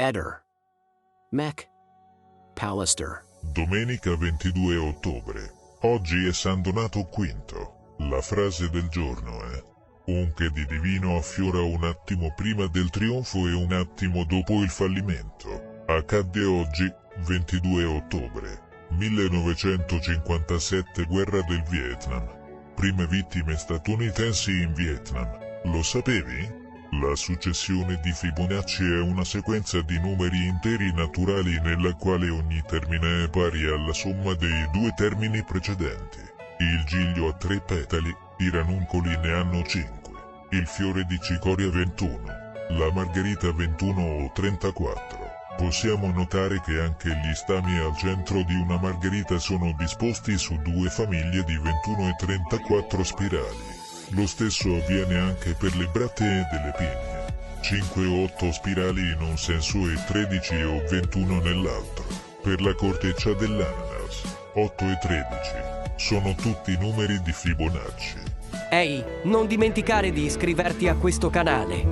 Eder. Mac. Pallister. Domenica 22 ottobre. Oggi è San Donato V. La frase del giorno è: un che di divino affiora un attimo prima del trionfo e un attimo dopo il fallimento. Accadde oggi, 22 ottobre 1957, guerra del Vietnam. Prime vittime statunitensi in Vietnam. Lo sapevi? La successione di Fibonacci è una sequenza di numeri interi naturali nella quale ogni termine è pari alla somma dei due termini precedenti. Il giglio ha 3 petali, i ranuncoli ne hanno 5, il fiore di cicoria 21, la margherita 21 o 34. Possiamo notare che anche gli stami al centro di una margherita sono disposti su 2 famiglie di 21 e 34 spirali. Lo stesso avviene anche per le brattee delle pigne. 5 o 8 spirali in un senso e 13 o 21 nell'altro. Per la corteccia dell'ananas, 8 e 13. Sono tutti numeri di Fibonacci. Ehi, non dimenticare di iscriverti a questo canale.